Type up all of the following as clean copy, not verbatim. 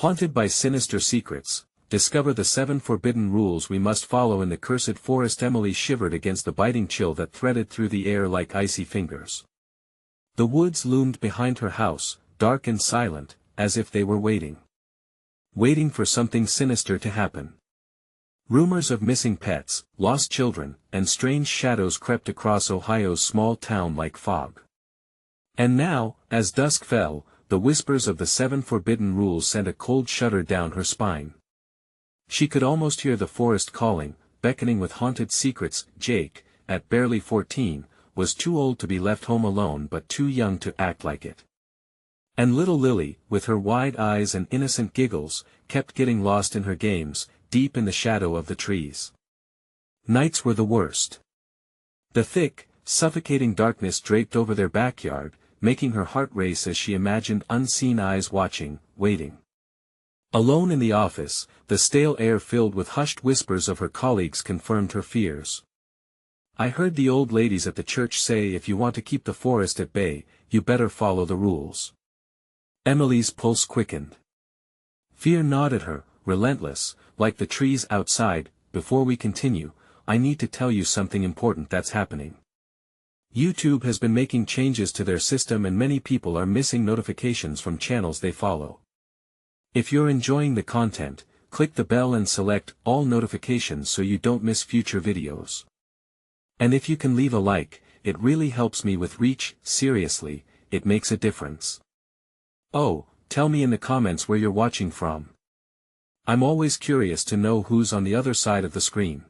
Haunted by sinister secrets, discover the 7 forbidden rules we must follow in the cursed forest. Emily shivered against the biting chill that threaded through the air like icy fingers. The woods loomed behind her house, dark and silent, as if they were waiting. Waiting for something sinister to happen. Rumors of missing pets, lost children, and strange shadows crept across Ohio's small town like fog. And now, as dusk fell, the whispers of the 7 forbidden rules sent a cold shudder down her spine. She could almost hear the forest calling, beckoning with haunted secrets. Jake, at barely 14, was too old to be left home alone but too young to act like it. And little Lily, with her wide eyes and innocent giggles, kept getting lost in her games, deep in the shadow of the trees. Nights were the worst. The thick, suffocating darkness draped over their backyard, making her heart race as she imagined unseen eyes watching, waiting. Alone in the office, the stale air filled with hushed whispers of her colleagues confirmed her fears. "I heard the old ladies at the church say if you want to keep the forest at bay, you better follow the rules." Emily's pulse quickened. Fear gnawed at her, relentless, like the trees outside. "Before we continue, I need to tell you something important that's happening. YouTube has been making changes to their system and many people are missing notifications from channels they follow. If you're enjoying the content, click the bell and select all notifications so you don't miss future videos. And if you can leave a like, it really helps me with reach. Seriously, it makes a difference. Oh, tell me in the comments where you're watching from. I'm always curious to know who's on the other side of the screen.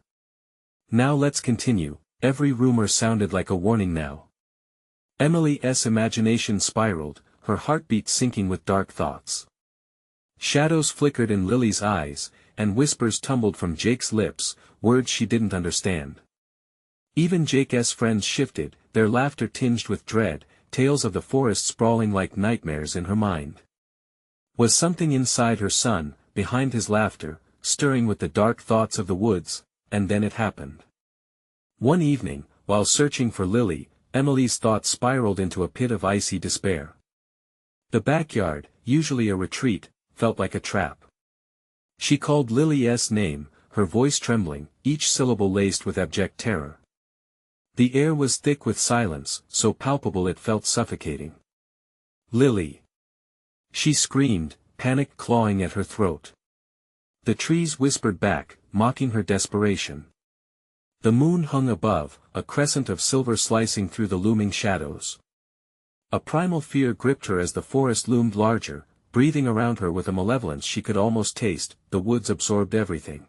Now let's continue. Every rumor sounded like a warning now. Emily's imagination spiraled, her heartbeat sinking with dark thoughts. Shadows flickered in Lily's eyes, and whispers tumbled from Jake's lips, words she didn't understand. Even Jake's friends shifted, their laughter tinged with dread, tales of the forest sprawling like nightmares in her mind. Was something inside her son, behind his laughter, stirring with the dark thoughts of the woods? And then it happened. One evening, while searching for Lily, Emily's thoughts spiraled into a pit of icy despair. The backyard, usually a retreat, felt like a trap. She called Lily's name, her voice trembling, each syllable laced with abject terror. The air was thick with silence, so palpable it felt suffocating. "Lily!" She screamed, panic clawing at her throat. The trees whispered back, mocking her desperation. The moon hung above, a crescent of silver slicing through the looming shadows. A primal fear gripped her as the forest loomed larger, breathing around her with a malevolence she could almost taste. The woods absorbed everything.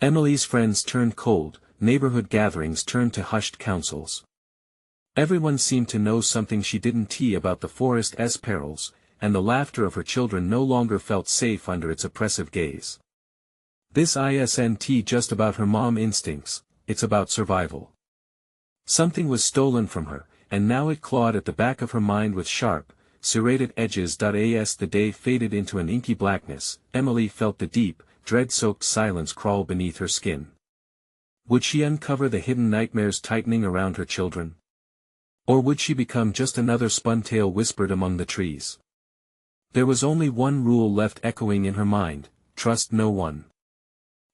Emily's friends turned cold, neighborhood gatherings turned to hushed councils. Everyone seemed to know something she didn't about the forest's perils, and the laughter of her children no longer felt safe under its oppressive gaze. This isn't just about her mom instincts, it's about survival. Something was stolen from her, and now it clawed at the back of her mind with sharp, serrated edges. As the day faded into an inky blackness, Emily felt the deep, dread-soaked silence crawl beneath her skin. Would she uncover the hidden nightmares tightening around her children? Or would she become just another spun tale whispered among the trees? There was only one rule left echoing in her mind: trust no one.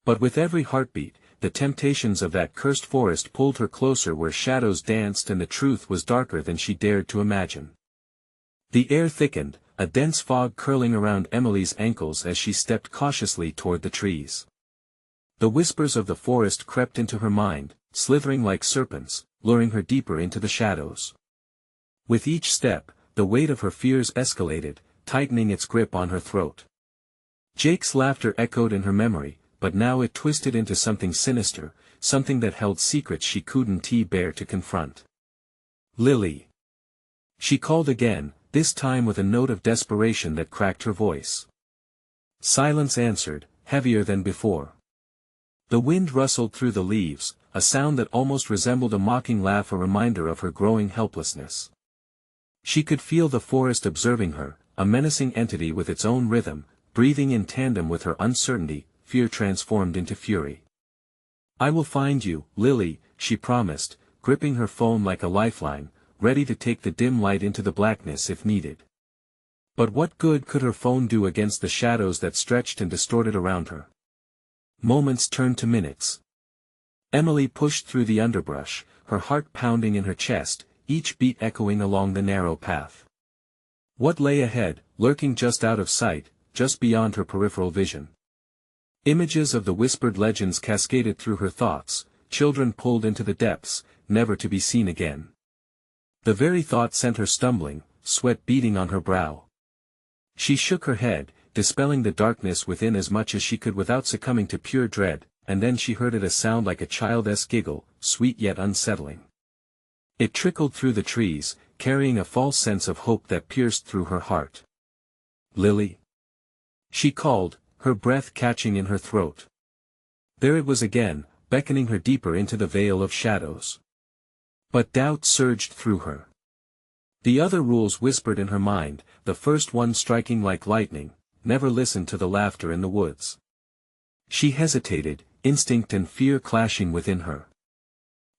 But with every heartbeat, the temptations of that cursed forest pulled her closer, where shadows danced and the truth was darker than she dared to imagine. The air thickened, a dense fog curling around Emily's ankles as she stepped cautiously toward the trees. The whispers of the forest crept into her mind, slithering like serpents, luring her deeper into the shadows. With each step, the weight of her fears escalated, tightening its grip on her throat. Jake's laughter echoed in her memory, but now it twisted into something sinister, something that held secrets she couldn't bear to confront. "Lily!" She called again, this time with a note of desperation that cracked her voice. Silence answered, heavier than before. The wind rustled through the leaves, a sound that almost resembled a mocking laugh, a reminder of her growing helplessness. She could feel the forest observing her, a menacing entity with its own rhythm, breathing in tandem with her uncertainty. Fear transformed into fury. "I will find you, Lily," she promised, gripping her phone like a lifeline, ready to take the dim light into the blackness if needed. But what good could her phone do against the shadows that stretched and distorted around her? Moments turned to minutes. Emily pushed through the underbrush, her heart pounding in her chest, each beat echoing along the narrow path. What lay ahead, lurking just out of sight, just beyond her peripheral vision? Images of the whispered legends cascaded through her thoughts, children pulled into the depths, never to be seen again. The very thought sent her stumbling, sweat beading on her brow. She shook her head, dispelling the darkness within as much as she could without succumbing to pure dread, and then she heard it, a sound like a child's giggle, sweet yet unsettling. It trickled through the trees, carrying a false sense of hope that pierced through her heart. "Lily?" she called, her breath catching in her throat. There it was again, beckoning her deeper into the veil of shadows. But doubt surged through her. The other rules whispered in her mind, the first one striking like lightning: never listen to the laughter in the woods. She hesitated, instinct and fear clashing within her.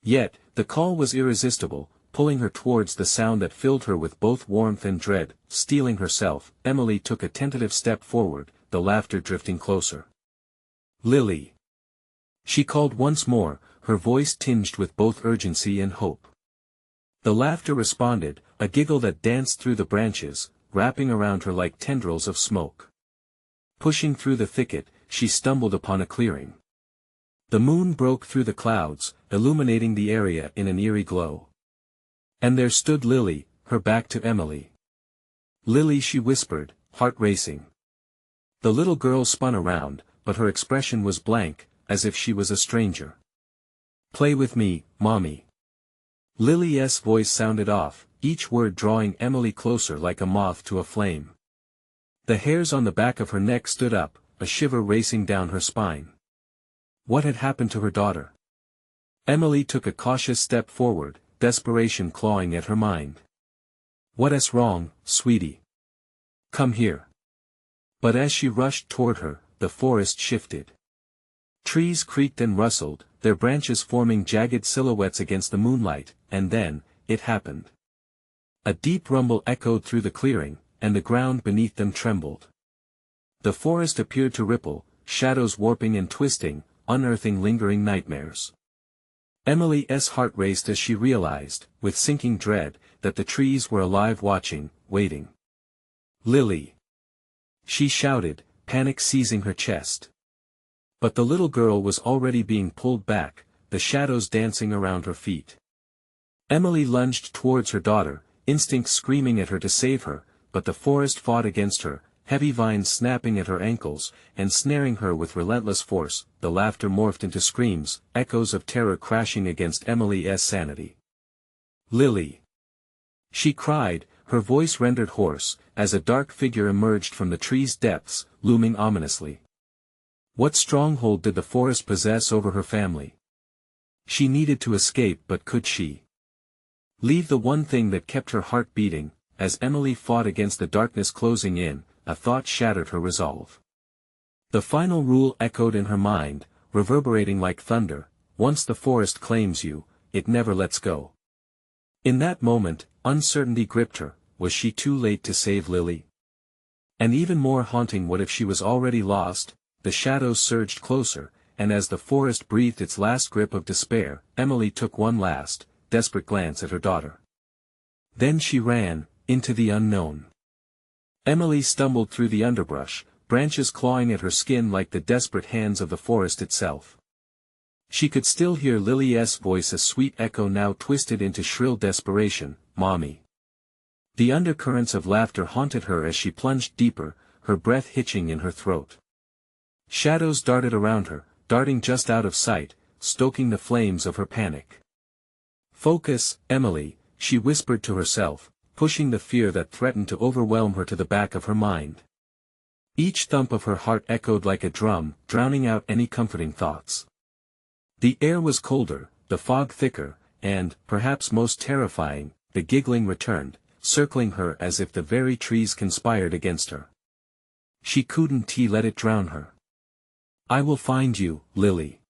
Yet, the call was irresistible, pulling her towards the sound that filled her with both warmth and dread. Steeling herself, Emily took a tentative step forward, the laughter drifting closer. "Lily!" she called once more, her voice tinged with both urgency and hope. The laughter responded, a giggle that danced through the branches, wrapping around her like tendrils of smoke. Pushing through the thicket, she stumbled upon a clearing. The moon broke through the clouds, illuminating the area in an eerie glow. And there stood Lily, her back to Emily. "Lily," she whispered, heart racing. The little girl spun around, but her expression was blank, as if she was a stranger. "Play with me, Mommy." Lily's voice sounded off, each word drawing Emily closer like a moth to a flame. The hairs on the back of her neck stood up, a shiver racing down her spine. What had happened to her daughter? Emily took a cautious step forward, desperation clawing at her mind. "What's wrong, sweetie? Come here." But as she rushed toward her, the forest shifted. Trees creaked and rustled, their branches forming jagged silhouettes against the moonlight, and then, it happened. A deep rumble echoed through the clearing, and the ground beneath them trembled. The forest appeared to ripple, shadows warping and twisting, unearthing lingering nightmares. Emily's heart raced as she realized, with sinking dread, that the trees were alive, watching, waiting. "Lily!" she shouted, panic seizing her chest. But the little girl was already being pulled back, the shadows dancing around her feet. Emily lunged towards her daughter, instinct screaming at her to save her, but the forest fought against her, heavy vines snapping at her ankles, and snaring her with relentless force. The laughter morphed into screams, echoes of terror crashing against Emily's sanity. "Lily!" she cried, her voice rendered hoarse, as a dark figure emerged from the tree's depths, looming ominously. What stronghold did the forest possess over her family? She needed to escape, but could she leave the one thing that kept her heart beating? As Emily fought against the darkness closing in, a thought shattered her resolve. The final rule echoed in her mind, reverberating like thunder: once the forest claims you, it never lets go. In that moment, uncertainty gripped her. Was she too late to save Lily? And even more haunting, what if she was already lost? The shadows surged closer, and as the forest breathed its last grip of despair, Emily took one last, desperate glance at her daughter. Then she ran, into the unknown. Emily stumbled through the underbrush, branches clawing at her skin like the desperate hands of the forest itself. She could still hear Lily's voice, a sweet echo now twisted into shrill desperation: "Mommy." The undercurrents of laughter haunted her as she plunged deeper, her breath hitching in her throat. Shadows darted around her, darting just out of sight, stoking the flames of her panic. "Focus, Emily," she whispered to herself, pushing the fear that threatened to overwhelm her to the back of her mind. Each thump of her heart echoed like a drum, drowning out any comforting thoughts. The air was colder, the fog thicker, and, perhaps most terrifying, the giggling returned, circling her as if the very trees conspired against her. She couldn't let it drown her. "I will find you, Lily.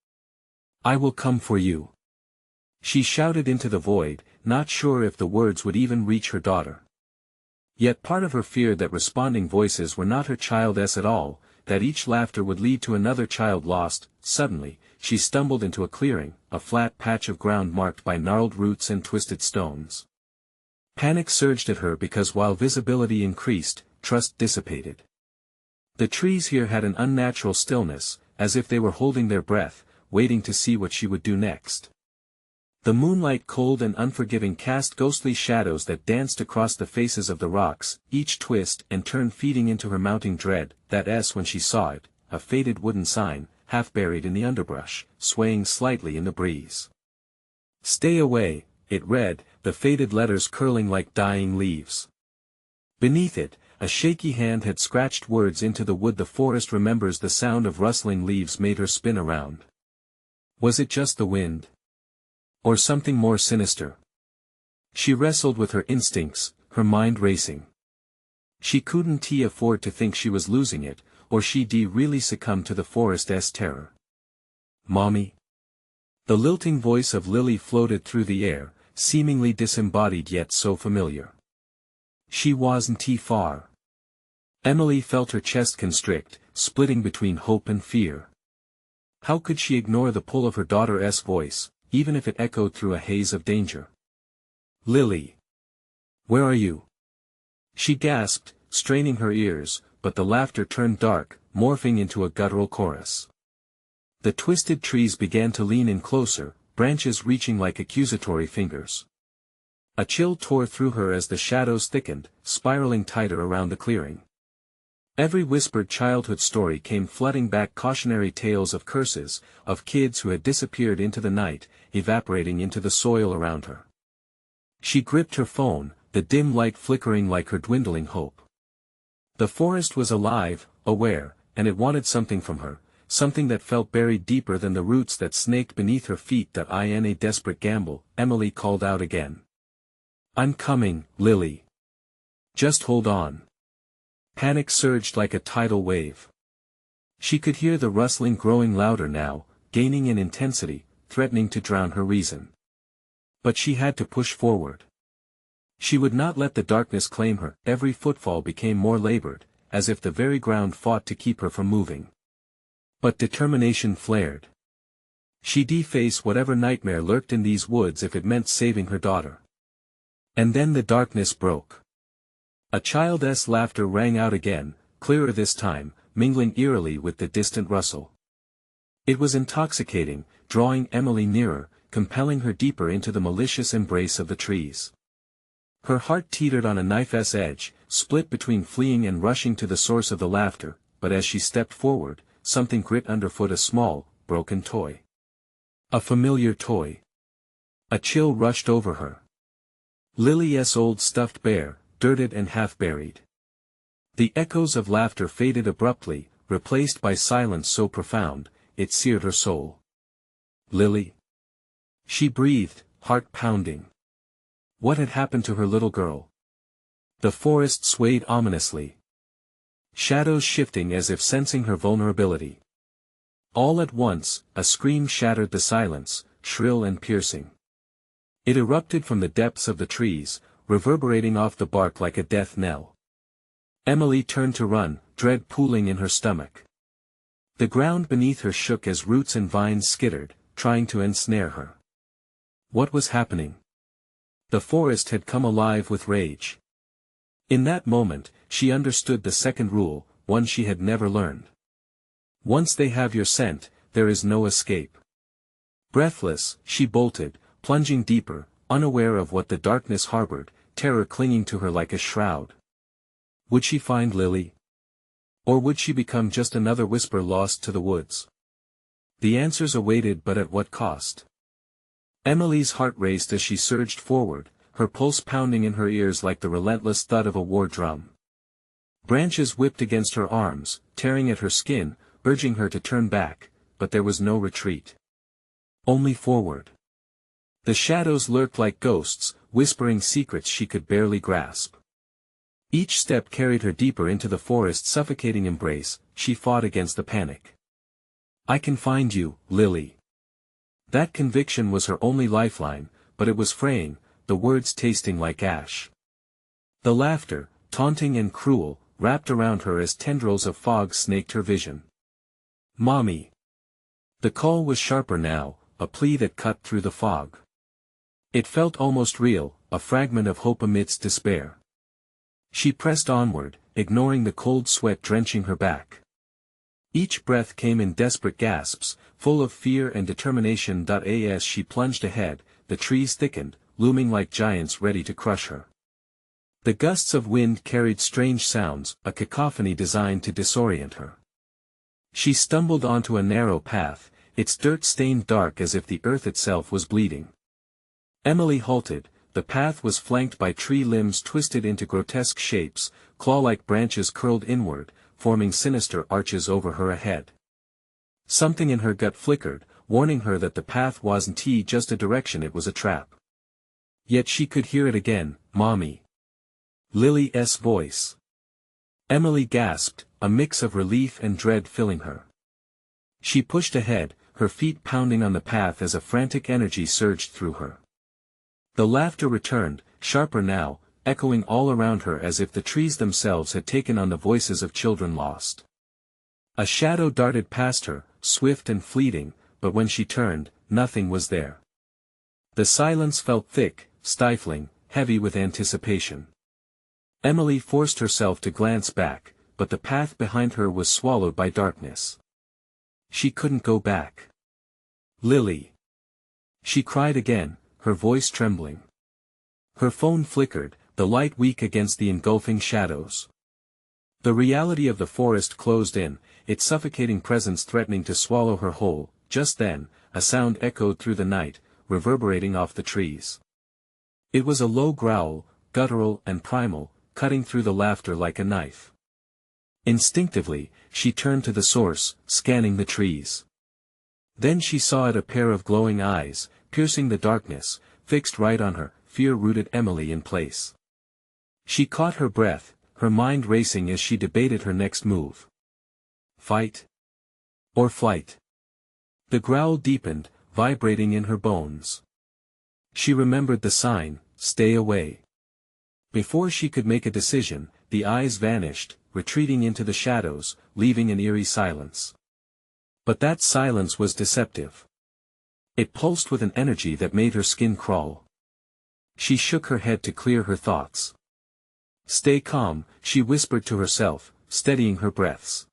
I will come for you," she shouted into the void, not sure if the words would even reach her daughter. Yet part of her feared that responding voices were not her child's at all, that each laughter would lead to another child lost. Suddenly, she stumbled into a clearing, a flat patch of ground marked by gnarled roots and twisted stones. Panic surged at her because while visibility increased, trust dissipated. The trees here had an unnatural stillness, as if they were holding their breath, waiting to see what she would do next. The moonlight, cold and unforgiving, cast ghostly shadows that danced across the faces of the rocks, each twist and turn feeding into her mounting dread. That S when she saw it, a faded wooden sign, half buried in the underbrush, swaying slightly in the breeze. "Stay away," it read, the faded letters curling like dying leaves. Beneath it, a shaky hand had scratched words into the wood. "The forest remembers." The sound of rustling leaves made her spin around. Was it just the wind? Or something more sinister? She wrestled with her instincts, her mind racing. She couldn't afford to think she was losing it, or she'd really succumb to the forest's terror. "Mommy?" The lilting voice of Lily floated through the air, seemingly disembodied yet so familiar. She wasn't far. Emily felt her chest constrict, splitting between hope and fear. How could she ignore the pull of her daughter's voice, even if it echoed through a haze of danger? "Lily! Where are you?" She gasped, straining her ears, but the laughter turned dark, morphing into a guttural chorus. The twisted trees began to lean in closer, branches reaching like accusatory fingers. A chill tore through her as the shadows thickened, spiraling tighter around the clearing. Every whispered childhood story came flooding back, cautionary tales of curses, of kids who had disappeared into the night, evaporating into the soil around her. She gripped her phone, the dim light flickering like her dwindling hope. The forest was alive, aware, and it wanted something from her, something that felt buried deeper than the roots that snaked beneath her feet. That in a desperate gamble, Emily called out again. "I'm coming, Lily. Just hold on." Panic surged like a tidal wave. She could hear the rustling growing louder now, gaining in intensity, threatening to drown her reason. But she had to push forward. She would not let the darkness claim her. Every footfall became more labored, as if the very ground fought to keep her from moving. But determination flared. She'd face whatever nightmare lurked in these woods if it meant saving her daughter. And then the darkness broke. A child's laughter rang out again, clearer this time, mingling eerily with the distant rustle. It was intoxicating, drawing Emily nearer, compelling her deeper into the malicious embrace of the trees. Her heart teetered on a knife's edge, split between fleeing and rushing to the source of the laughter, but as she stepped forward, something grit underfoot, a small, broken toy. A familiar toy. A chill rushed over her. Lily's old stuffed bear, dirted and half-buried. The echoes of laughter faded abruptly, replaced by silence so profound, it seared her soul. "Lily?" She breathed, heart pounding. What had happened to her little girl? The forest swayed ominously. Shadows shifting as if sensing her vulnerability. All at once, a scream shattered the silence, shrill and piercing. It erupted from the depths of the trees, reverberating off the bark like a death knell. Emily turned to run, dread pooling in her stomach. The ground beneath her shook as roots and vines skittered, trying to ensnare her. What was happening? The forest had come alive with rage. In that moment, she understood the second rule, one she had never learned. Once they have your scent, there is no escape. Breathless, she bolted, plunging deeper, unaware of what the darkness harbored, terror clinging to her like a shroud. Would she find Lily? Or would she become just another whisper lost to the woods? The answers awaited, but at what cost? Emily's heart raced as she surged forward, her pulse pounding in her ears like the relentless thud of a war drum. Branches whipped against her arms, tearing at her skin, urging her to turn back, but there was no retreat. Only forward. The shadows lurked like ghosts, whispering secrets she could barely grasp. Each step carried her deeper into the forest's suffocating embrace. She fought against the panic. "I can find you, Lily." That conviction was her only lifeline, but it was fraying, the words tasting like ash. The laughter, taunting and cruel, wrapped around her as tendrils of fog snaked her vision. "Mommy!" The call was sharper now, a plea that cut through the fog. It felt almost real, a fragment of hope amidst despair. She pressed onward, ignoring the cold sweat drenching her back. Each breath came in desperate gasps, full of fear and determination. As she plunged ahead, the trees thickened, looming like giants ready to crush her. The gusts of wind carried strange sounds, a cacophony designed to disorient her. She stumbled onto a narrow path, its dirt stained dark as if the earth itself was bleeding. Emily halted. The path was flanked by tree limbs twisted into grotesque shapes, claw-like branches curled inward, forming sinister arches over her ahead. Something in her gut flickered, warning her that the path wasn't just a direction, it was a trap. Yet she could hear it again, "Mommy." Lily's voice. Emily gasped, a mix of relief and dread filling her. She pushed ahead, her feet pounding on the path as a frantic energy surged through her. The laughter returned, sharper now, echoing all around her as if the trees themselves had taken on the voices of children lost. A shadow darted past her, swift and fleeting, but when she turned, nothing was there. The silence felt thick, stifling, heavy with anticipation. Emily forced herself to glance back, but the path behind her was swallowed by darkness. She couldn't go back. "Lily!" She cried again, her voice trembling. Her phone flickered, the light weak against the engulfing shadows. The reality of the forest closed in, its suffocating presence threatening to swallow her whole. Just then, a sound echoed through the night, reverberating off the trees. It was a low growl, guttural and primal, cutting through the laughter like a knife. Instinctively, she turned to the source, scanning the trees. Then she saw it, a pair of glowing eyes, piercing the darkness, fixed right on her. Fear rooted Emily in place. She caught her breath, her mind racing as she debated her next move. Fight? Or flight? The growl deepened, vibrating in her bones. She remembered the sign, "Stay away." Before she could make a decision, the eyes vanished, retreating into the shadows, leaving an eerie silence. But that silence was deceptive. It pulsed with an energy that made her skin crawl. She shook her head to clear her thoughts. "Stay calm," she whispered to herself, steadying her breaths.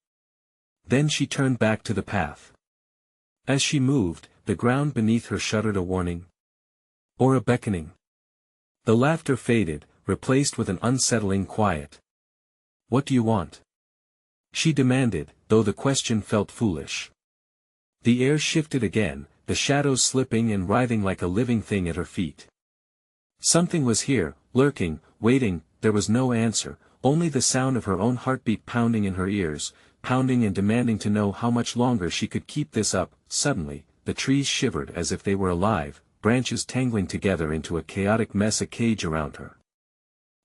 Then she turned back to the path. As she moved, the ground beneath her shuddered, a warning. Or a beckoning. The laughter faded, replaced with an unsettling quiet. "What do you want?" she demanded, though the question felt foolish. The air shifted again, the shadows slipping and writhing like a living thing at her feet. Something was here, lurking, waiting. There was no answer, only the sound of her own heartbeat pounding in her ears, pounding and demanding to know how much longer she could keep this up. Suddenly, the trees shivered as if they were alive, branches tangling together into a chaotic mess, a cage around her.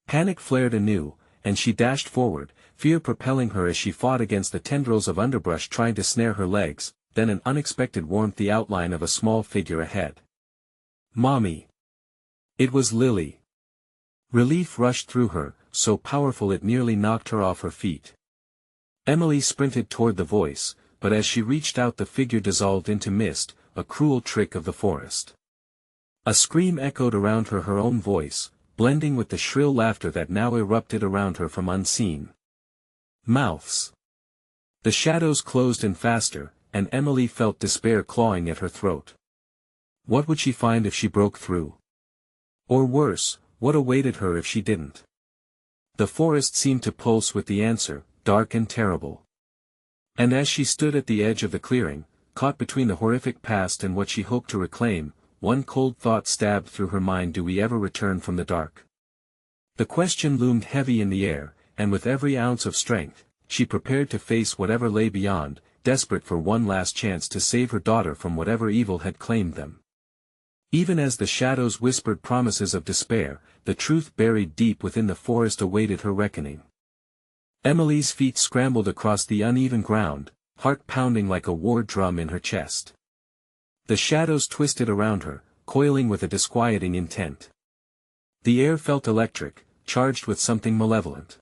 Panic flared anew, and she dashed forward, fear propelling her as she fought against the tendrils of underbrush trying to snare her legs. Then an unexpected warmth, the outline of a small figure ahead. "Mommy!" It was Lily. Relief rushed through her, so powerful it nearly knocked her off her feet. Emily sprinted toward the voice, but as she reached out the figure dissolved into mist, a cruel trick of the forest. A scream echoed around her, her own voice, blending with the shrill laughter that now erupted around her from unseen mouths. The shadows closed in faster, and Emily felt despair clawing at her throat. What would she find if she broke through? Or worse, what awaited her if she didn't? The forest seemed to pulse with the answer, dark and terrible. And as she stood at the edge of the clearing, caught between the horrific past and what she hoped to reclaim, one cold thought stabbed through her mind: do we ever return from the dark? The question loomed heavy in the air, and with every ounce of strength, she prepared to face whatever lay beyond, desperate for one last chance to save her daughter from whatever evil had claimed them. Even as the shadows whispered promises of despair, the truth buried deep within the forest awaited her reckoning. Emily's feet scrambled across the uneven ground, heart pounding like a war drum in her chest. The shadows twisted around her, coiling with a disquieting intent. The air felt electric, charged with something malevolent.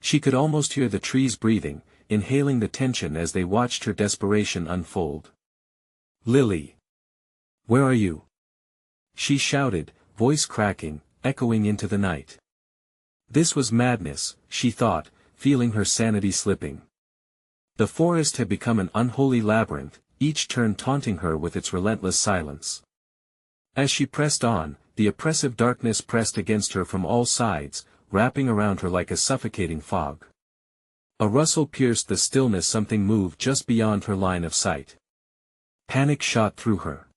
She could almost hear the trees breathing, inhaling the tension as they watched her desperation unfold. "Lily! Where are you?" she shouted, voice cracking, echoing into the night. This was madness, she thought, feeling her sanity slipping. The forest had become an unholy labyrinth, each turn taunting her with its relentless silence. As she pressed on, the oppressive darkness pressed against her from all sides, wrapping around her like a suffocating fog. A rustle pierced the stillness, something moved just beyond her line of sight. Panic shot through her.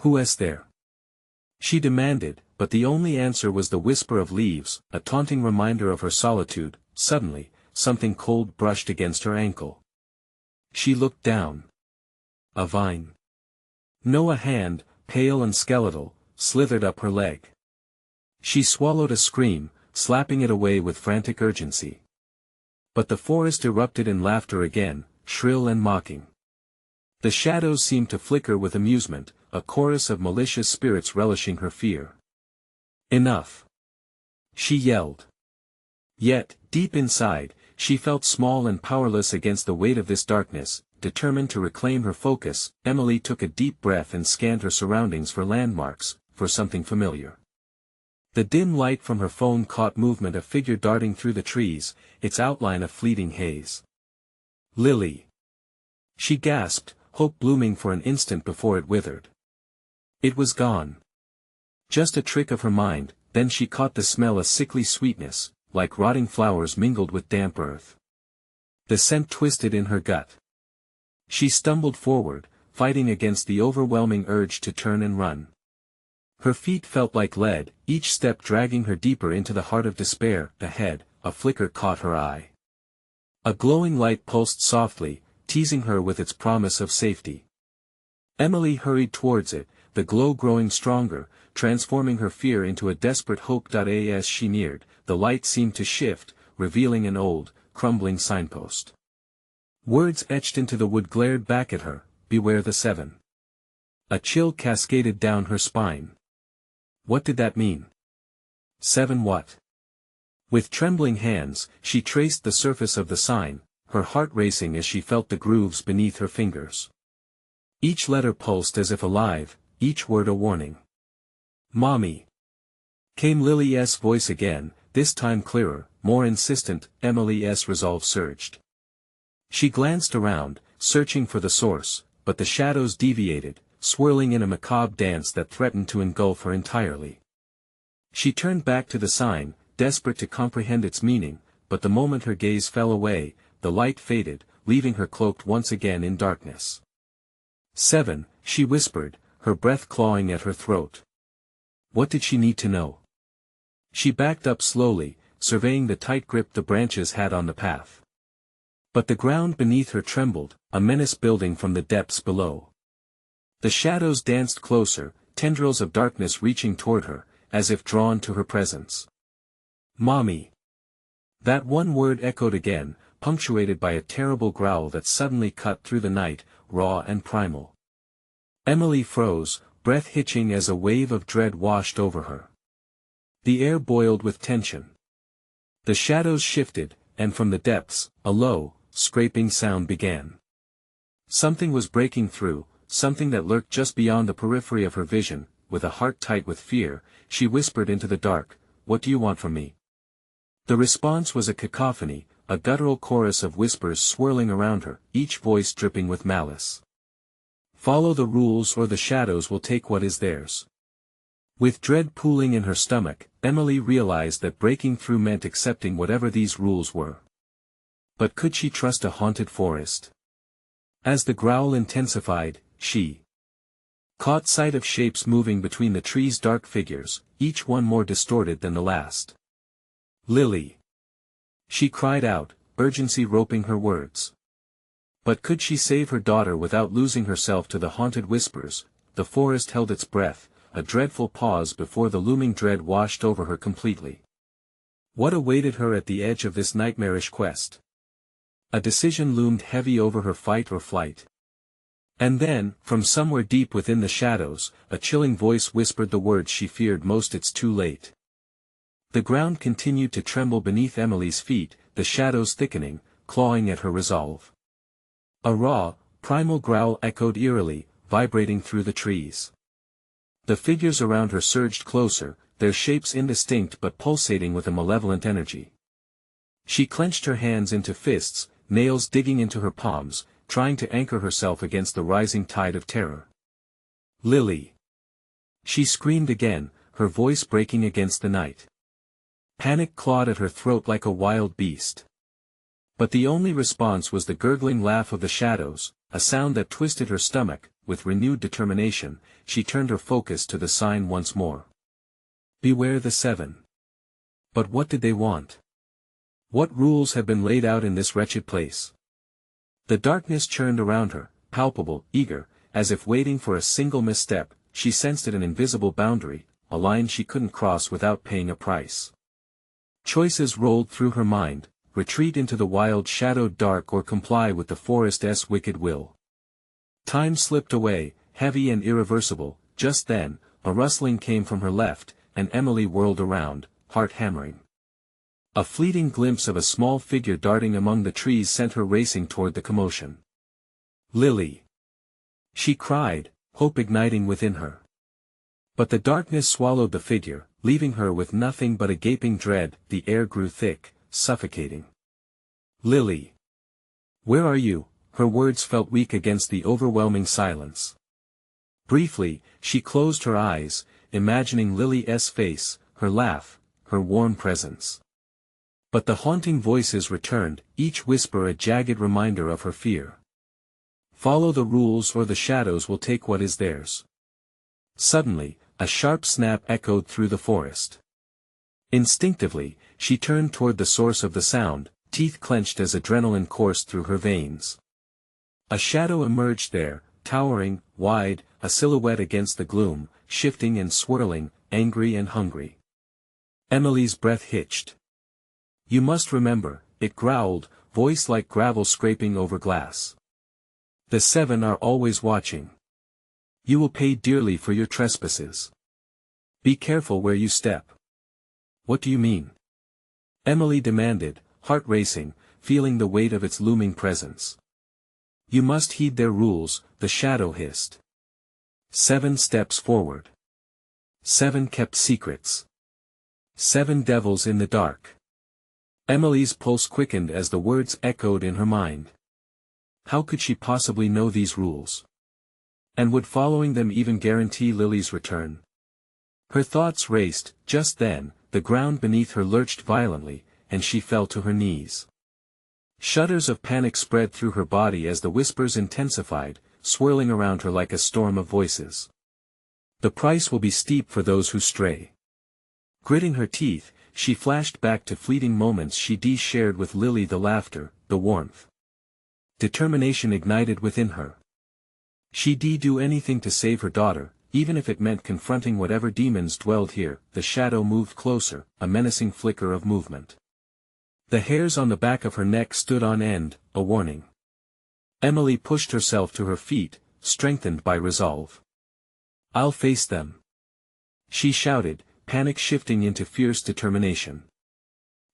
"Who is there?" she demanded, but the only answer was the whisper of leaves, a taunting reminder of her solitude. Suddenly, something cold brushed against her ankle. She looked down. A vine. No, a hand, pale and skeletal, slithered up her leg. She swallowed a scream, slapping it away with frantic urgency. But the forest erupted in laughter again, shrill and mocking. The shadows seemed to flicker with amusement, a chorus of malicious spirits relishing her fear. "Enough!" she yelled. Yet, deep inside, she felt small and powerless against the weight of this darkness. Determined to reclaim her focus, Emily took a deep breath and scanned her surroundings for landmarks, for something familiar. The dim light from her phone caught movement, a figure darting through the trees, its outline a fleeting haze. "Lily!" she gasped, hope blooming for an instant before it withered. It was gone. Just a trick of her mind. Then she caught the smell, a sickly sweetness, like rotting flowers mingled with damp earth. The scent twisted in her gut. She stumbled forward, fighting against the overwhelming urge to turn and run. Her feet felt like lead, each step dragging her deeper into the heart of despair. Ahead, a flicker caught her eye. A glowing light pulsed softly, teasing her with its promise of safety. Emily hurried towards it, the glow growing stronger, transforming her fear into a desperate hope. As she neared, the light seemed to shift, revealing an old, crumbling signpost. Words etched into the wood glared back at her, "Beware the seven." A chill cascaded down her spine. What did that mean? 7 what? With trembling hands, she traced the surface of the sign, her heart racing as she felt the grooves beneath her fingers. Each letter pulsed as if alive, each word a warning. "Mommy!" came Lily's voice again, this time clearer, more insistent. Emily's resolve surged. She glanced around, searching for the source, but the shadows deviated, swirling in a macabre dance that threatened to engulf her entirely. She turned back to the sign, desperate to comprehend its meaning, but the moment her gaze fell away, the light faded, leaving her cloaked once again in darkness. 7, she whispered, her breath clawing at her throat. What did she need to know? She backed up slowly, surveying the tight grip the branches had on the path. But the ground beneath her trembled, a menace building from the depths below. The shadows danced closer, tendrils of darkness reaching toward her, as if drawn to her presence. "Mommy!" That one word echoed again, punctuated by a terrible growl that suddenly cut through the night, raw and primal. Emily froze, breath hitching as a wave of dread washed over her. The air boiled with tension. The shadows shifted, and from the depths, a low, scraping sound began. Something was breaking through, something that lurked just beyond the periphery of her vision. With a heart tight with fear, she whispered into the dark, "What do you want from me?" The response was a cacophony, a guttural chorus of whispers swirling around her, each voice dripping with malice. "Follow the rules or the shadows will take what is theirs." With dread pooling in her stomach, Emily realized that breaking through meant accepting whatever these rules were. But could she trust a haunted forest? As the growl intensified, she caught sight of shapes moving between the trees, dark figures, each one more distorted than the last. "Lily!" she cried out, urgency roping her words. But could she save her daughter without losing herself to the haunted whispers? The forest held its breath, a dreadful pause before the looming dread washed over her completely. What awaited her at the edge of this nightmarish quest? A decision loomed heavy over her, fight or flight. And then, from somewhere deep within the shadows, a chilling voice whispered the words she feared most: "It's too late." The ground continued to tremble beneath Emily's feet, the shadows thickening, clawing at her resolve. A raw, primal growl echoed eerily, vibrating through the trees. The figures around her surged closer, their shapes indistinct but pulsating with a malevolent energy. She clenched her hands into fists, nails digging into her palms, trying to anchor herself against the rising tide of terror. "Lily!" She screamed again, her voice breaking against the night. Panic clawed at her throat like a wild beast. But the only response was the gurgling laugh of the shadows, a sound that twisted her stomach. With renewed determination, she turned her focus to the sign once more. Beware the 7. But what did they want? What rules had been laid out in this wretched place? The darkness churned around her, palpable, eager, as if waiting for a single misstep. She sensed it, an invisible boundary, a line she couldn't cross without paying a price. Choices rolled through her mind: retreat into the wild shadowed dark or comply with the forest's wicked will. Time slipped away, heavy and irreversible. Just then, a rustling came from her left, and Emily whirled around, heart hammering. A fleeting glimpse of a small figure darting among the trees sent her racing toward the commotion. "Lily!" she cried, hope igniting within her. But the darkness swallowed the figure, leaving her with nothing but a gaping dread. The air grew thick, suffocating. "Lily! Where are you?" Her words felt weak against the overwhelming silence. Briefly, she closed her eyes, imagining Lily's face, her laugh, her warm presence. But the haunting voices returned, each whisper a jagged reminder of her fear. "Follow the rules or the shadows will take what is theirs." Suddenly, a sharp snap echoed through the forest. Instinctively, she turned toward the source of the sound, teeth clenched as adrenaline coursed through her veins. A shadow emerged there, towering, wide, a silhouette against the gloom, shifting and swirling, angry and hungry. Emily's breath hitched. "You must remember," it growled, voice like gravel scraping over glass. "The 7 are always watching. You will pay dearly for your trespasses. Be careful where you step." "What do you mean?" Emily demanded, heart racing, feeling the weight of its looming presence. "You must heed their rules," the shadow hissed. 7 steps forward. 7 kept secrets. 7 devils in the dark. Emily's pulse quickened as the words echoed in her mind. How could she possibly know these rules? And would following them even guarantee Lily's return? Her thoughts raced. Just then, the ground beneath her lurched violently, and she fell to her knees. Shudders of panic spread through her body as the whispers intensified, swirling around her like a storm of voices. "The price will be steep for those who stray." Gritting her teeth, she flashed back to fleeting moments she shared with Lily, the laughter, the warmth. Determination ignited within her. She'd do anything to save her daughter, even if it meant confronting whatever demons dwelled here. The shadow moved closer, a menacing flicker of movement. The hairs on the back of her neck stood on end, a warning. Emily pushed herself to her feet, strengthened by resolve. "I'll face them," she shouted, panic shifting into fierce determination.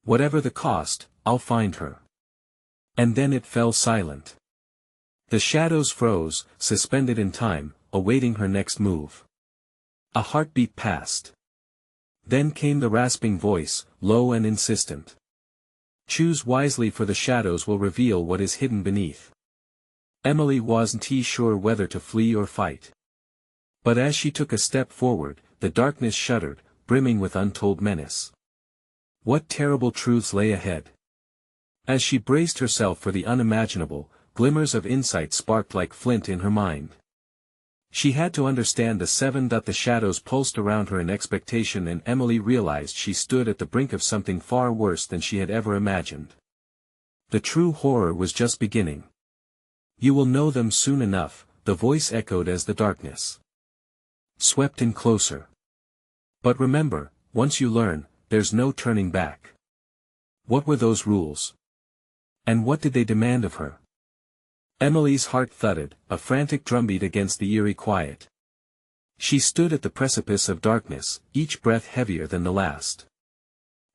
"Whatever the cost, I'll find her." And then it fell silent. The shadows froze, suspended in time, awaiting her next move. A heartbeat passed. Then came the rasping voice, low and insistent. "Choose wisely, for the shadows will reveal what is hidden beneath." Emily wasn't sure whether to flee or fight. But as she took a step forward, the darkness shuddered, brimming with untold menace. What terrible truths lay ahead? As she braced herself for the unimaginable, glimmers of insight sparked like flint in her mind. She had to understand the 7. The shadows pulsed around her in expectation, and Emily realized she stood at the brink of something far worse than she had ever imagined. The true horror was just beginning. "You will know them soon enough," the voice echoed as the darkness swept in closer. "But remember, once you learn, there's no turning back." What were those rules? And what did they demand of her? Emily's heart thudded, a frantic drumbeat against the eerie quiet. She stood at the precipice of darkness, each breath heavier than the last.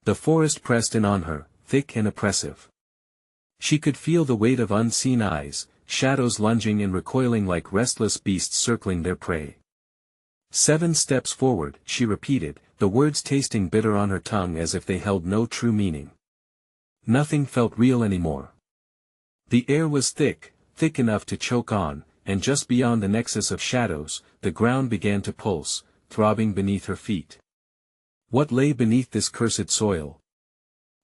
The forest pressed in on her, thick and oppressive. She could feel the weight of unseen eyes, shadows lunging and recoiling like restless beasts circling their prey. 7 steps forward, she repeated, the words tasting bitter on her tongue as if they held no true meaning. Nothing felt real anymore. The air was thick, thick enough to choke on, and just beyond the nexus of shadows, the ground began to pulse, throbbing beneath her feet. What lay beneath this cursed soil?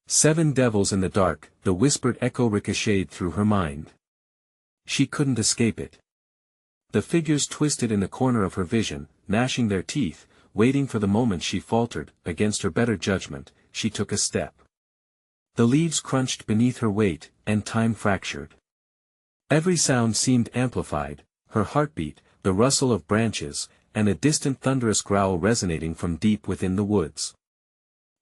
7 devils in the dark, the whispered echo ricocheted through her mind. She couldn't escape it. The figures twisted in the corner of her vision, gnashing their teeth, waiting for the moment she faltered. Against her better judgment, she took a step. The leaves crunched beneath her weight, and time fractured. Every sound seemed amplified, her heartbeat, the rustle of branches, and a distant thunderous growl resonating from deep within the woods.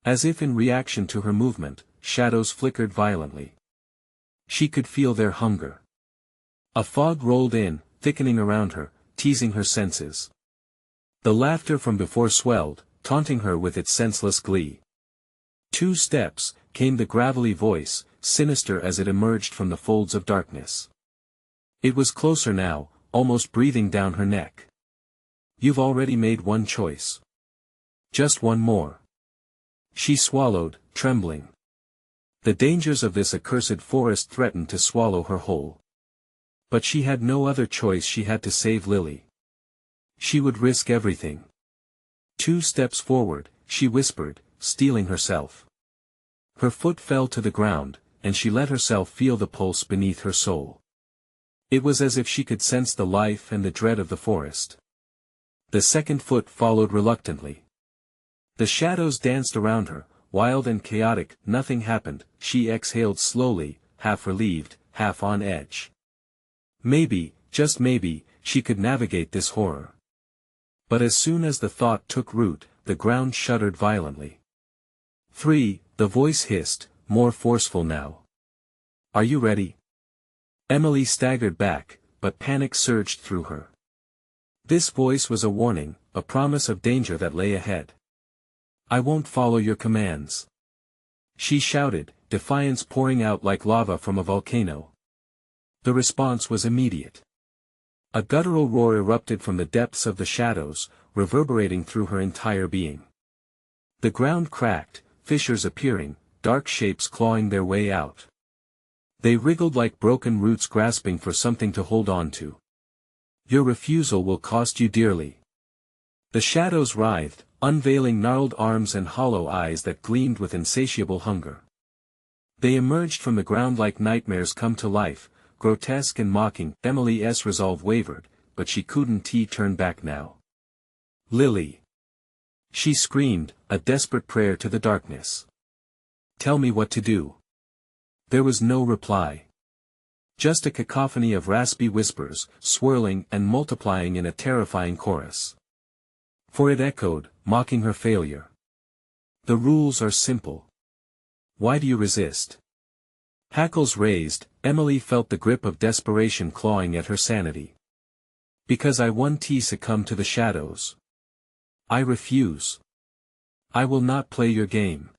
As if in reaction to her movement, shadows flickered violently. She could feel their hunger. A fog rolled in, thickening around her, teasing her senses. The laughter from before swelled, taunting her with its senseless glee. 2 steps, came the gravelly voice, sinister as it emerged from the folds of darkness. It was closer now, almost breathing down her neck. You've already made one choice. Just one more. She swallowed, trembling. The dangers of this accursed forest threatened to swallow her whole. But she had no other choice. She had to save Lily. She would risk everything. 2 steps forward, she whispered, steeling herself. Her foot fell to the ground, and she let herself feel the pulse beneath her soul. It was as if she could sense the life and the dread of the forest. The second foot followed reluctantly. The shadows danced around her, wild and chaotic. Nothing happened. She exhaled slowly, half relieved, half on edge. Maybe, just maybe, she could navigate this horror. But as soon as the thought took root, the ground shuddered violently. 3, the voice hissed, more forceful now. Are you ready? Emily staggered back, but panic surged through her. This voice was a warning, a promise of danger that lay ahead. I won't follow your commands. She shouted, defiance pouring out like lava from a volcano. The response was immediate. A guttural roar erupted from the depths of the shadows, reverberating through her entire being. The ground cracked, fissures appearing, dark shapes clawing their way out. They wriggled like broken roots grasping for something to hold on to. Your refusal will cost you dearly. The shadows writhed, unveiling gnarled arms and hollow eyes that gleamed with insatiable hunger. They emerged from the ground like nightmares come to life, grotesque and mocking. Emily's resolve wavered, but she couldn't turn back now. Lily! She screamed, a desperate prayer to the darkness. Tell me what to do. There was no reply. Just a cacophony of raspy whispers, swirling and multiplying in a terrifying chorus. For it echoed, mocking her failure. The rules are simple. Why do you resist? Hackles raised, Emily felt the grip of desperation clawing at her sanity. Because I won't succumb to the shadows. I refuse. I will not play your game.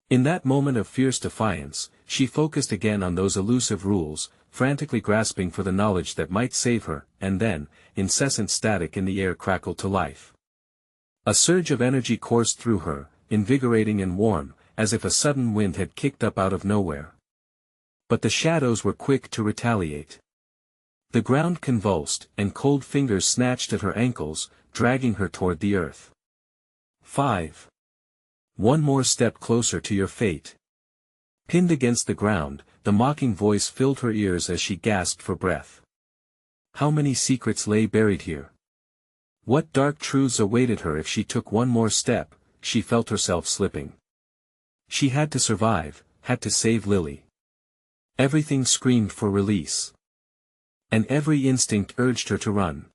In that moment of fierce defiance, she focused again on those elusive rules, frantically grasping for the knowledge that might save her, and then, incessant static in the air crackled to life. A surge of energy coursed through her, invigorating and warm, as if a sudden wind had kicked up out of nowhere. But the shadows were quick to retaliate. The ground convulsed, and cold fingers snatched at her ankles, dragging her toward the earth. 5. One more step closer to your fate. Pinned against the ground, the mocking voice filled her ears as she gasped for breath. How many secrets lay buried here? What dark truths awaited her if she took one more step? She felt herself slipping. She had to survive, had to save Lily. Everything screamed for release. And every instinct urged her to run.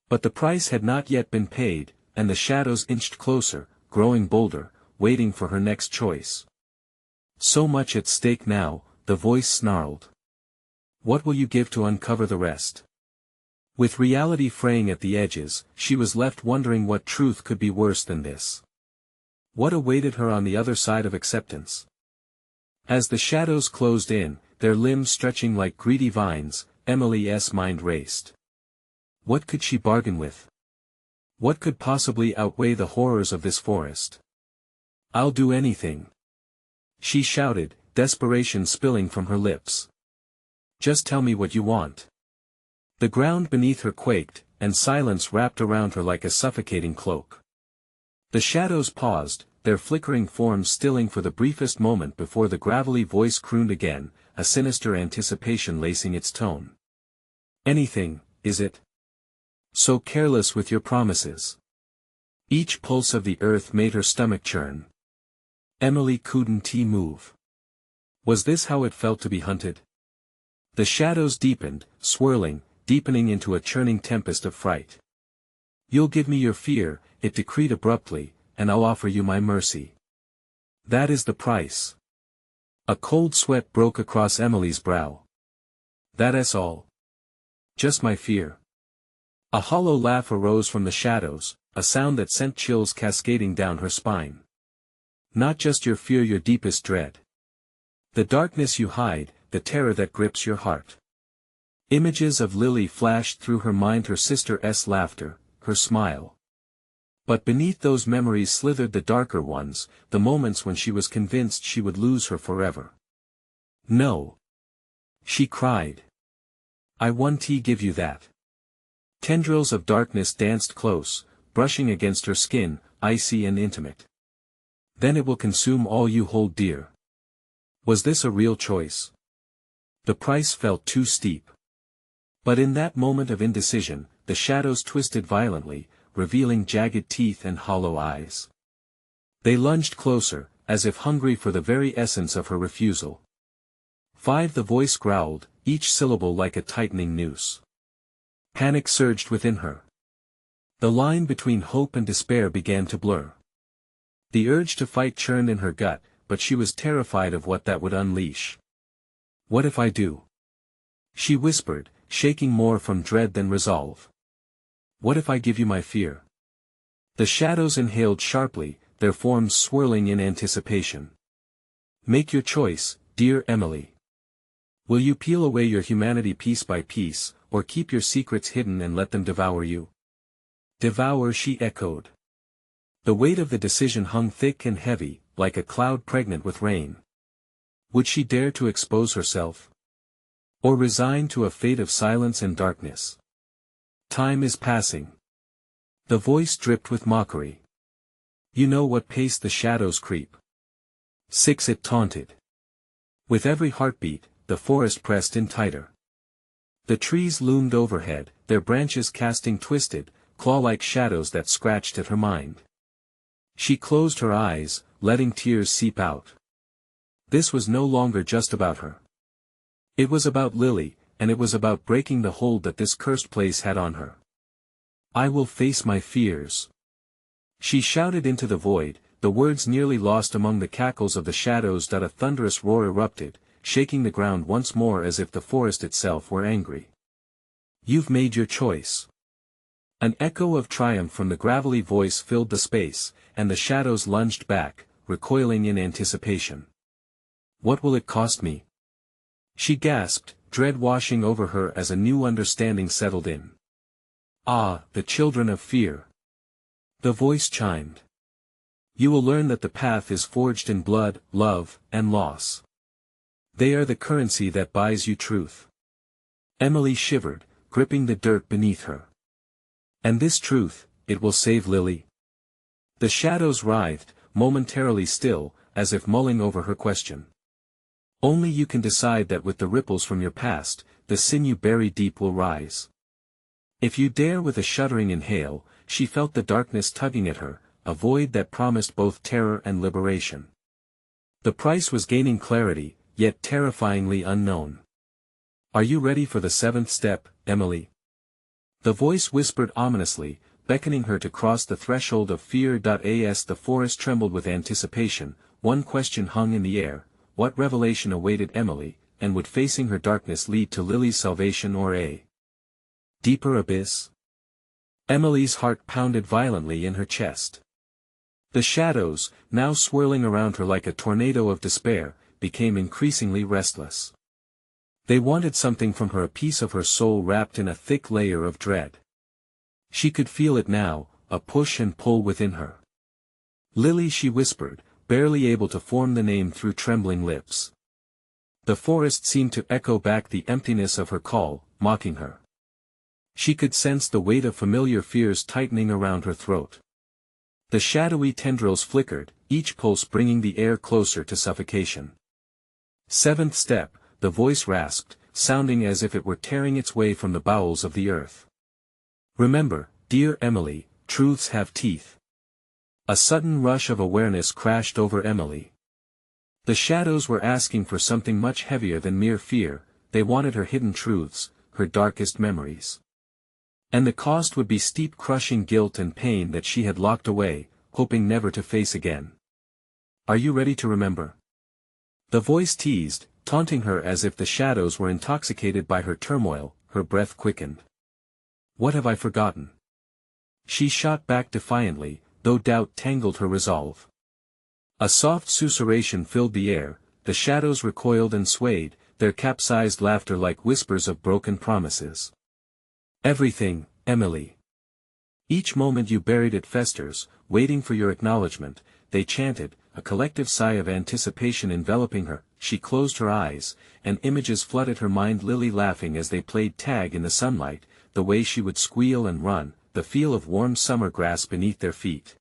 But the price had not yet been paid, and the shadows inched closer, growing bolder, waiting for her next choice. So much at stake now, the voice snarled. What will you give to uncover the rest? With reality fraying at the edges, she was left wondering what truth could be worse than this. What awaited her on the other side of acceptance? As the shadows closed in, their limbs stretching like greedy vines, Emily's mind raced. What could she bargain with? What could possibly outweigh the horrors of this forest? "I'll do anything," she shouted, desperation spilling from her lips. "Just tell me what you want." The ground beneath her quaked, and silence wrapped around her like a suffocating cloak. The shadows paused, their flickering forms stilling for the briefest moment before the gravelly voice crooned again, a sinister anticipation lacing its tone. "Anything, is it? So careless with your promises." Each pulse of the earth made her stomach churn. Emily couldn't move. Was this how it felt to be hunted? The shadows deepened, swirling, deepening into a churning tempest of fright. "You'll give me your fear," it decreed abruptly, "and I'll offer you my mercy. That is the price." A cold sweat broke across Emily's brow. "That's all? Just my fear?" A hollow laugh arose from the shadows, a sound that sent chills cascading down her spine. "Not just your fear, your deepest dread. The darkness you hide, the terror that grips your heart." Images of Lily flashed through her mind, her sister's laughter, her smile. But beneath those memories slithered the darker ones, the moments when she was convinced she would lose her forever. "No!" she cried. "I won't give you that." Tendrils of darkness danced close, brushing against her skin, icy and intimate. "Then it will consume all you hold dear." Was this a real choice? The price felt too steep. But in that moment of indecision, the shadows twisted violently, revealing jagged teeth and hollow eyes. They lunged closer, as if hungry for the very essence of her refusal. "5" the voice growled, each syllable like a tightening noose. Panic surged within her. The line between hope and despair began to blur. The urge to fight churned in her gut, but she was terrified of what that would unleash. "What if I do?" she whispered, shaking more from dread than resolve. "What if I give you my fear?" The shadows inhaled sharply, their forms swirling in anticipation. "Make your choice, dear Emily. Will you peel away your humanity piece by piece, or keep your secrets hidden and let them devour you?" "Devour," she echoed. The weight of the decision hung thick and heavy, like a cloud pregnant with rain. Would she dare to expose herself? Or resign to a fate of silence and darkness? "Time is passing." The voice dripped with mockery. "You know what pace the shadows creep." 6 it taunted. With every heartbeat, the forest pressed in tighter. The trees loomed overhead, their branches casting twisted, claw-like shadows that scratched at her mind. She closed her eyes, letting tears seep out. This was no longer just about her. It was about Lily, and it was about breaking the hold that this cursed place had on her. "I will face my fears," she shouted into the void, the words nearly lost among the cackles of the shadows. A thunderous roar erupted, shaking the ground once more as if the forest itself were angry. "You've made your choice." An echo of triumph from the gravelly voice filled the space, and the shadows lunged back, recoiling in anticipation. "What will it cost me?" she gasped, dread washing over her as a new understanding settled in. "Ah, the children of fear," the voice chimed. "You will learn that the path is forged in blood, love, and loss. They are the currency that buys you truth." Emily shivered, gripping the dirt beneath her. "And this truth, it will save Lily?" The shadows writhed, momentarily still, as if mulling over her question. "Only you can decide that. With the ripples from your past, the sin you bury deep will rise. If you dare." With a shuddering inhale, she felt the darkness tugging at her, a void that promised both terror and liberation. The price was gaining clarity, yet terrifyingly unknown. "Are you ready for the 7th step, Emily?" The voice whispered ominously, beckoning her to cross the threshold of fear. As the forest trembled with anticipation, one question hung in the air: what revelation awaited Emily, and would facing her darkness lead to Lily's salvation or a deeper abyss? Emily's heart pounded violently in her chest. The shadows, now swirling around her like a tornado of despair, became increasingly restless. They wanted something from her, a piece of her soul wrapped in a thick layer of dread. She could feel it now, a push and pull within her. Lily, she whispered, barely able to form the name through trembling lips. The forest seemed to echo back the emptiness of her call, mocking her. She could sense the weight of familiar fears tightening around her throat. The shadowy tendrils flickered, each pulse bringing the air closer to suffocation. Seventh step, the voice rasped, sounding as if it were tearing its way from the bowels of the earth. Remember, dear Emily, truths have teeth. A sudden rush of awareness crashed over Emily. The shadows were asking for something much heavier than mere fear, they wanted her hidden truths, her darkest memories. And the cost would be steep, crushing guilt and pain that she had locked away, hoping never to face again. Are you ready to remember? The voice teased, taunting her as if the shadows were intoxicated by her turmoil. Her breath quickened. What have I forgotten? She shot back defiantly, though doubt tangled her resolve. A soft susurration filled the air, the shadows recoiled and swayed, their capsized laughter like whispers of broken promises. Everything, Emily. Each moment you buried it festers, waiting for your acknowledgement, they chanted, a collective sigh of anticipation enveloping her. She closed her eyes, and images flooded her mind, Lily laughing as they played tag in the sunlight, the way she would squeal and run, the feel of warm summer grass beneath their feet.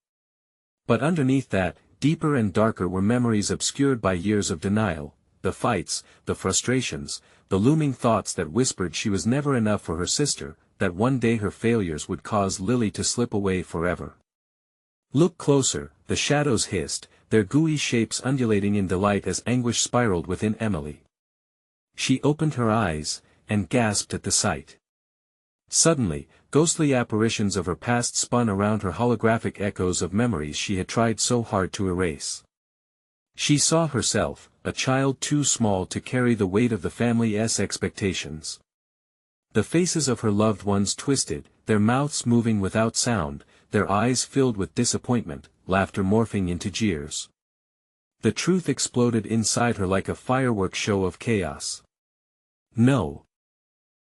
But underneath that, deeper and darker were memories obscured by years of denial, the fights, the frustrations, the looming thoughts that whispered she was never enough for her sister, that one day her failures would cause Lily to slip away forever. Look closer, the shadows hissed, their gooey shapes undulating in delight as anguish spiraled within Emily. She opened her eyes, and gasped at the sight. Suddenly, ghostly apparitions of her past spun around her, holographic echoes of memories she had tried so hard to erase. She saw herself, a child too small to carry the weight of the family's expectations. The faces of her loved ones twisted, their mouths moving without sound, their eyes filled with disappointment, laughter morphing into jeers. The truth exploded inside her like a firework show of chaos. No!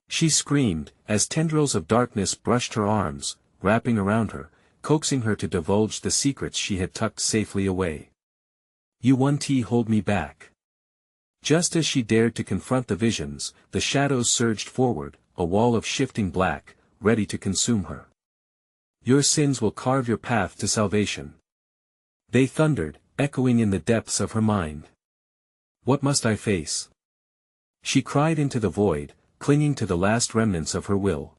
She screamed, as tendrils of darkness brushed her arms, wrapping around her, coaxing her to divulge the secrets she had tucked safely away. You won't hold me back. Just as she dared to confront the visions, the shadows surged forward, a wall of shifting black, ready to consume her. Your sins will carve your path to salvation. They thundered, echoing in the depths of her mind. What must I face? She cried into the void, clinging to the last remnants of her will.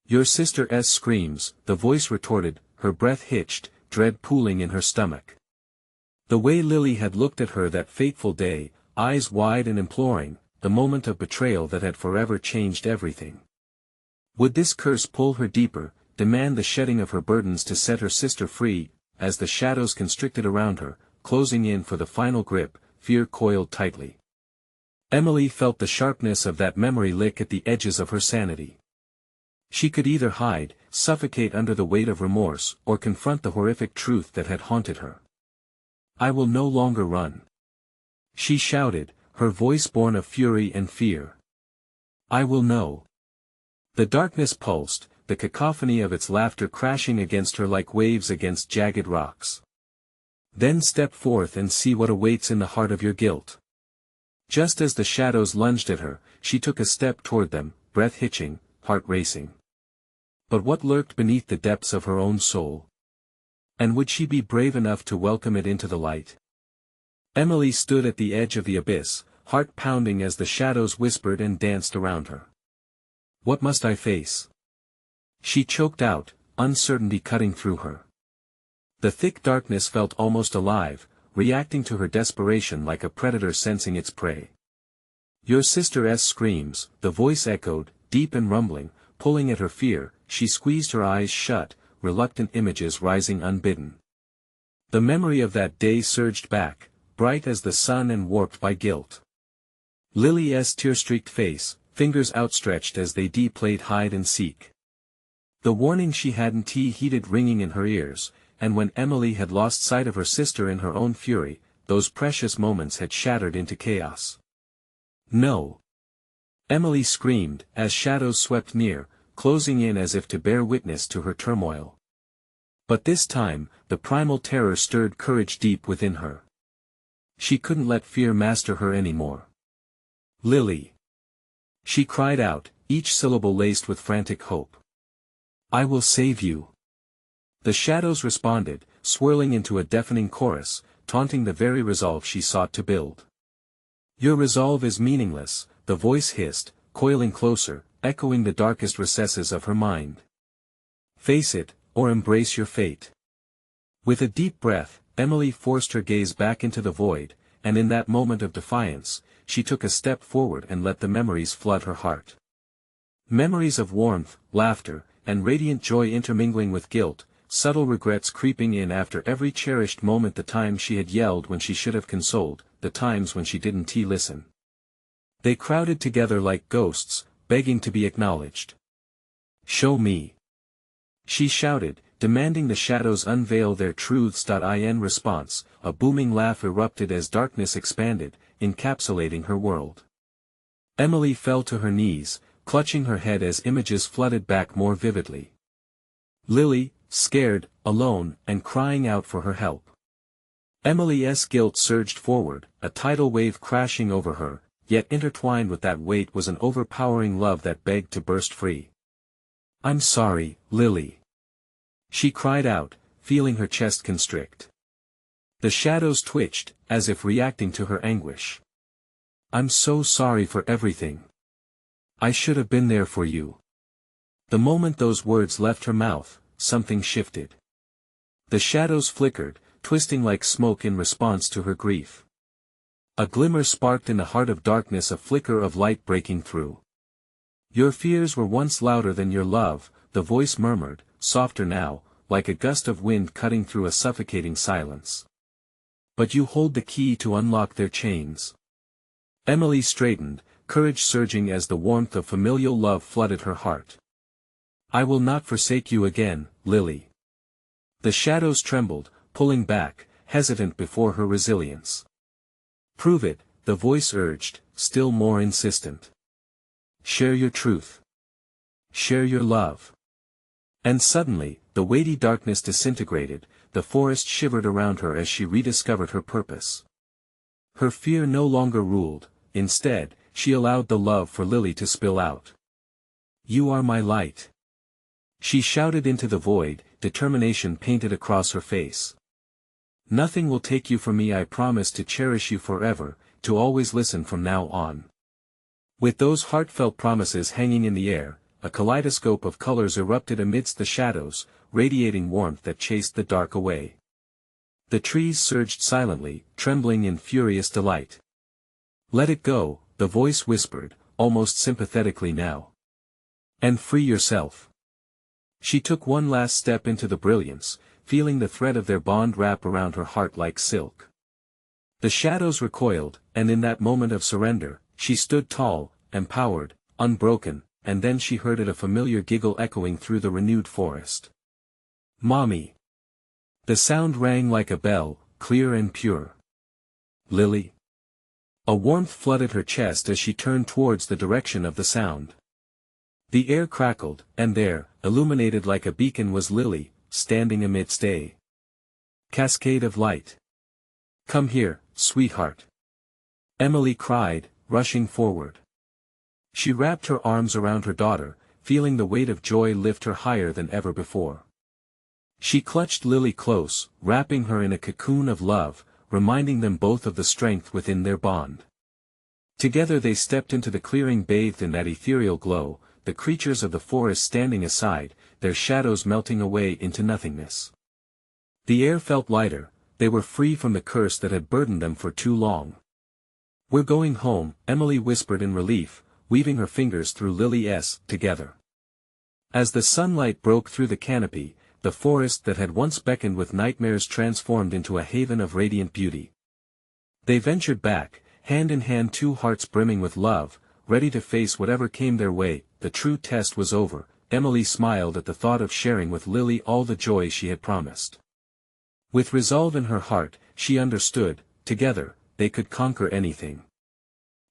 Your sister's screams, the voice retorted, her breath hitched, dread pooling in her stomach. The way Lily had looked at her that fateful day, eyes wide and imploring, the moment of betrayal that had forever changed everything. Would this curse pull her deeper, demand the shedding of her burdens to set her sister free? As the shadows constricted around her, closing in for the final grip, fear coiled tightly. Emily felt the sharpness of that memory lick at the edges of her sanity. She could either hide, suffocate under the weight of remorse, or confront the horrific truth that had haunted her. I will no longer run. She shouted, her voice born of fury and fear. I will know. The darkness pulsed, the cacophony of its laughter crashing against her like waves against jagged rocks. Then step forth and see what awaits in the heart of your guilt. Just as the shadows lunged at her, she took a step toward them, breath hitching, heart racing. But what lurked beneath the depths of her own soul? And would she be brave enough to welcome it into the light? Emily stood at the edge of the abyss, heart pounding as the shadows whispered and danced around her. What must I face? She choked out, uncertainty cutting through her. The thick darkness felt almost alive, reacting to her desperation like a predator sensing its prey. Your sister's screams, the voice echoed, deep and rumbling, pulling at her fear. She squeezed her eyes shut, reluctant images rising unbidden. The memory of that day surged back, bright as the sun and warped by guilt. Lily's tear-streaked face, fingers outstretched as they played hide and seek. The warning she hadn't heeded ringing in her ears, and when Emily had lost sight of her sister in her own fury, those precious moments had shattered into chaos. No! Emily screamed, as shadows swept near, closing in as if to bear witness to her turmoil. But this time, the primal terror stirred courage deep within her. She couldn't let fear master her anymore. "Lily!" she cried out, each syllable laced with frantic hope. "I will save you." The shadows responded, swirling into a deafening chorus, taunting the very resolve she sought to build. "Your resolve is meaningless," the voice hissed, coiling closer, echoing the darkest recesses of her mind. "Face it, or embrace your fate." With a deep breath, Emily forced her gaze back into the void, and in that moment of defiance, she took a step forward and let the memories flood her heart. Memories of warmth, laughter, and radiant joy intermingling with guilt, subtle regrets creeping in after every cherished moment, the times she had yelled when she should have consoled, the times when she didn't listen. They crowded together like ghosts, begging to be acknowledged. "Show me!" she shouted, demanding the shadows unveil their truths. In response, a booming laugh erupted as darkness expanded, encapsulating her world. Emily fell to her knees, clutching her head as images flooded back more vividly. Lily, scared, alone, and crying out for her help. Emily's guilt surged forward, a tidal wave crashing over her, yet intertwined with that weight was an overpowering love that begged to burst free. "I'm sorry, Lily," she cried out, feeling her chest constrict. The shadows twitched, as if reacting to her anguish. "I'm so sorry for everything. I should have been there for you." The moment those words left her mouth, something shifted. The shadows flickered, twisting like smoke in response to her grief. A glimmer sparked in the heart of darkness, a flicker of light breaking through. "Your fears were once louder than your love," the voice murmured, softer now, like a gust of wind cutting through a suffocating silence. "But you hold the key to unlock their chains." Emily straightened, courage surging as the warmth of familial love flooded her heart. "I will not forsake you again, Lily." The shadows trembled, pulling back, hesitant before her resilience. "Prove it," the voice urged, still more insistent. "Share your truth. Share your love." And suddenly, the weighty darkness disintegrated, the forest shivered around her as she rediscovered her purpose. Her fear no longer ruled, instead, she allowed the love for Lily to spill out. "You are my light," she shouted into the void, determination painted across her face. "Nothing will take you from me. I promise to cherish you forever, to always listen from now on." With those heartfelt promises hanging in the air, a kaleidoscope of colors erupted amidst the shadows, radiating warmth that chased the dark away. The trees surged silently, trembling in furious delight. "Let it go," the voice whispered, almost sympathetically now. "And free yourself." She took one last step into the brilliance, feeling the thread of their bond wrap around her heart like silk. The shadows recoiled, and in that moment of surrender, she stood tall, empowered, unbroken, and then she heard a familiar giggle echoing through the renewed forest. "Mommy!" The sound rang like a bell, clear and pure. "Lily?" A warmth flooded her chest as she turned towards the direction of the sound. The air crackled, and there, illuminated like a beacon, was Lily, standing amidst a cascade of light. "Come here, sweetheart," Emily cried, rushing forward. She wrapped her arms around her daughter, feeling the weight of joy lift her higher than ever before. She clutched Lily close, wrapping her in a cocoon of love, reminding them both of the strength within their bond. Together they stepped into the clearing, bathed in that ethereal glow, the creatures of the forest standing aside, their shadows melting away into nothingness. The air felt lighter, they were free from the curse that had burdened them for too long. "We're going home," Emily whispered in relief, weaving her fingers through Lily's together. As the sunlight broke through the canopy, the forest that had once beckoned with nightmares transformed into a haven of radiant beauty. They ventured back, hand in hand, two hearts brimming with love, ready to face whatever came their way. The true test was over. Emily smiled at the thought of sharing with Lily all the joy she had promised. With resolve in her heart, she understood, together, they could conquer anything.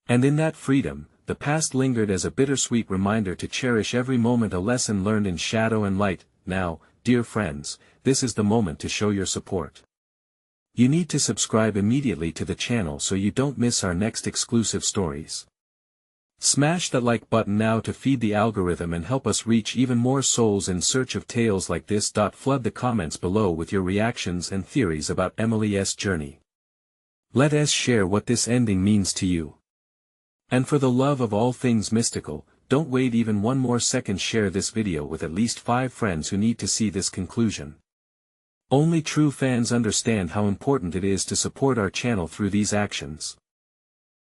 And in that freedom, the past lingered as a bittersweet reminder to cherish every moment, a lesson learned in shadow and light. Now, dear friends, this is the moment to show your support. You need to subscribe immediately to the channel so you don't miss our next exclusive stories. Smash that like button now to feed the algorithm and help us reach even more souls in search of tales like this. Flood the comments below with your reactions and theories about Emily's journey. Let us share what this ending means to you. And for the love of all things mystical, don't wait even one more second. Share this video with at least 5 friends who need to see this conclusion. Only true fans understand how important it is to support our channel through these actions.